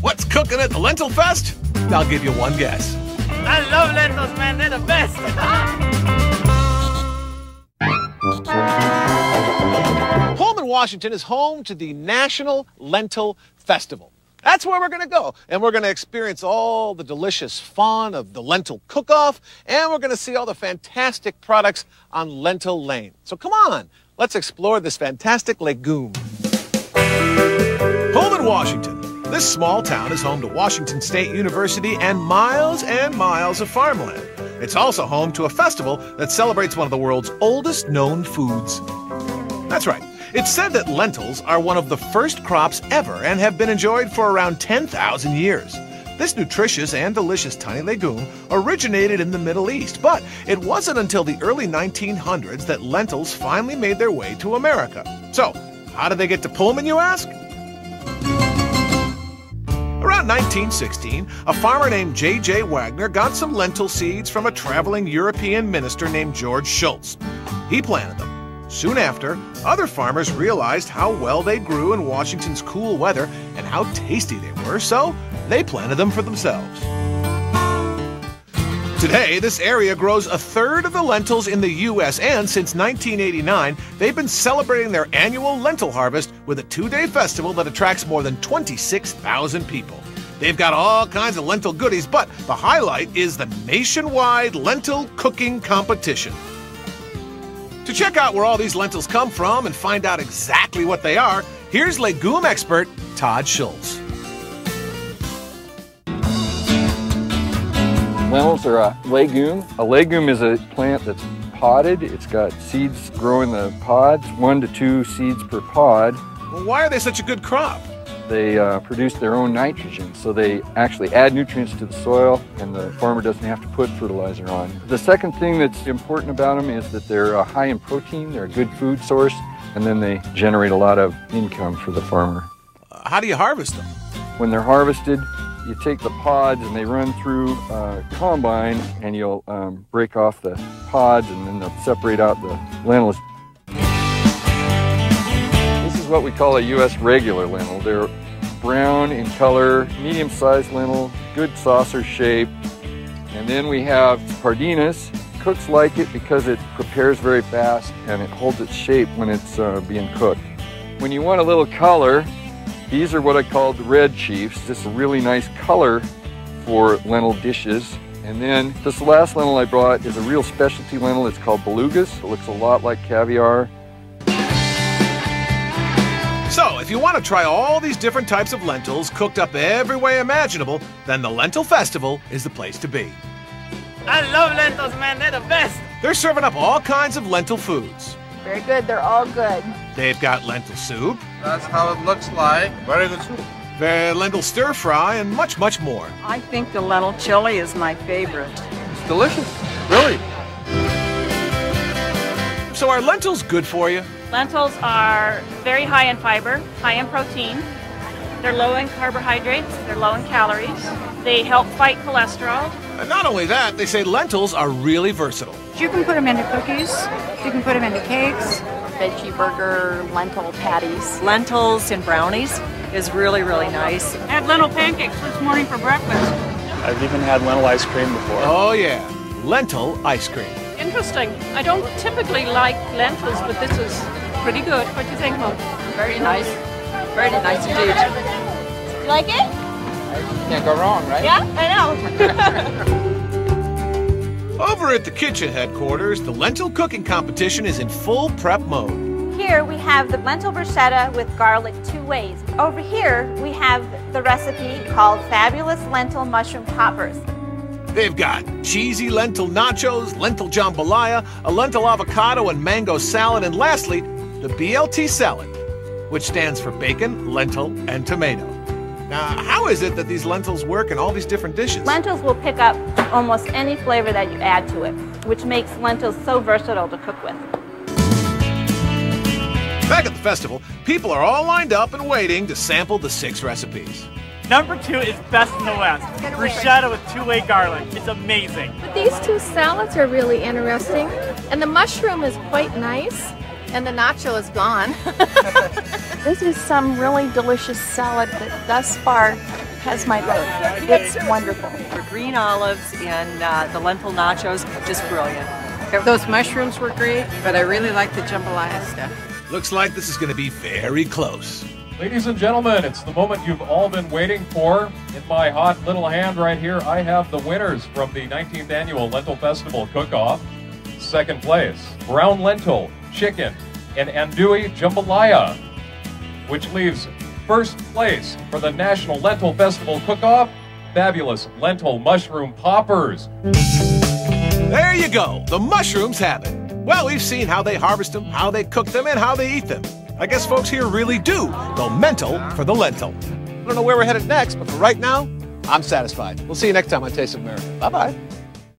What's cooking at the Lentil Fest? I'll give you one guess. I love lentils, man. They're the best. Pullman, Washington is home to the National Lentil Festival. That's where we're going to go, and we're going to experience all the delicious fun of the lentil cook-off, and we're going to see all the fantastic products on Lentil Lane. So come on, let's explore this fantastic legume. Pullman, Washington. This small town is home to Washington State University and miles of farmland. It's also home to a festival that celebrates one of the world's oldest known foods. That's right. It's said that lentils are one of the first crops ever and have been enjoyed for around 10,000 years. This nutritious and delicious tiny legume originated in the Middle East, but it wasn't until the early 1900s that lentils finally made their way to America. So, how did they get to Pullman, you ask? Around 1916, a farmer named J.J. Wagner got some lentil seeds from a traveling European minister named George Schultz. He planted them. Soon after, other farmers realized how well they grew in Washington's cool weather and how tasty they were, so they planted them for themselves. Today, this area grows a third of the lentils in the U.S., and since 1989, they've been celebrating their annual lentil harvest with a two-day festival that attracts more than 26,000 people. They've got all kinds of lentil goodies, but the highlight is the nationwide lentil cooking competition. To check out where all these lentils come from and find out exactly what they are, here's legume expert Todd Schultz. Lentils are a legume. A legume is a plant that's podded. It's got seeds growing the pods, 1 to 2 seeds per pod. Well, why are they such a good crop? They produce their own nitrogen, so they actually add nutrients to the soil, and the farmer doesn't have to put fertilizer on. The second thing that's important about them is that they're high in protein, they're a good food source, and then they generate a lot of income for the farmer. How do you harvest them? When they're harvested, you take the pods and they run through a combine, and you'll break off the pods, and then they'll separate out the lentils. This is what we call a U.S. regular lentil. They're brown in color, medium-sized lentil, good saucer shape. And then we have Pardinas. Cooks like it because it prepares very fast and it holds its shape when it's being cooked. When you want a little color, these are what I call the red chiefs. This is a really nice color for lentil dishes. And then this last lentil I brought is a real specialty lentil. It's called belugas. It looks a lot like caviar. So, if you want to try all these different types of lentils cooked up every way imaginable, then the Lentil Festival is the place to be. I love lentils, man. They're the best. They're serving up all kinds of lentil foods. Very good. They're all good. They've got lentil soup. That's how it looks like. Very good soup. The lentil stir fry, and much, much more. I think the lentil chili is my favorite. It's delicious, really. So are lentils good for you? Lentils are very high in fiber, high in protein. They're low in carbohydrates, they're low in calories. They help fight cholesterol. And not only that, they say lentils are really versatile. You can put them into cookies, you can put them into cakes. Veggie burger, lentil patties. Lentils and brownies is really, really nice. I had lentil pancakes this morning for breakfast. I've even had lentil ice cream before. Oh yeah, lentil ice cream. Interesting. I don't typically like lentils, but this is pretty good. What do you think, Mom? Very nice. Very nice indeed. You like it? Can't go wrong, right? Yeah, I know. Over at the kitchen headquarters, the lentil cooking competition is in full prep mode. Here we have the lentil bruschetta with garlic 2 ways. Over here we have the recipe called Fabulous Lentil Mushroom Poppers. They've got cheesy lentil nachos, lentil jambalaya, a lentil avocado and mango salad, and lastly, the BLT salad, which stands for bacon, lentil, and tomato. Now, how is it that these lentils work in all these different dishes? Lentils will pick up almost any flavor that you add to it, which makes lentils so versatile to cook with. Back at the festival, people are all lined up and waiting to sample the 6 recipes. Number 2 is best in the West. Bruschetta with 2-way garlic. It's amazing. But these 2 salads are really interesting, and the mushroom is quite nice, and the nacho is gone. This is some really delicious salad that thus far has my vote. It's wonderful. The green olives and the lentil nachos, just brilliant. Those mushrooms were great, but I really like the jambalaya stuff. Looks like this is going to be very close. Ladies and gentlemen, it's the moment you've all been waiting for. In my hot little hand right here, I have the winners from the 19th Annual Lentil Festival Cook-Off. Second place, brown lentil, chicken, and andouille jambalaya, which leaves first place for the National Lentil Festival Cook-Off, fabulous lentil mushroom poppers. There you go. The mushrooms have it. Well, we've seen how they harvest them, how they cook them, and how they eat them. I guess folks here really do go mental for the lentil. I don't know where we're headed next, but for right now, I'm satisfied. We'll see you next time on Taste of America. Bye-bye.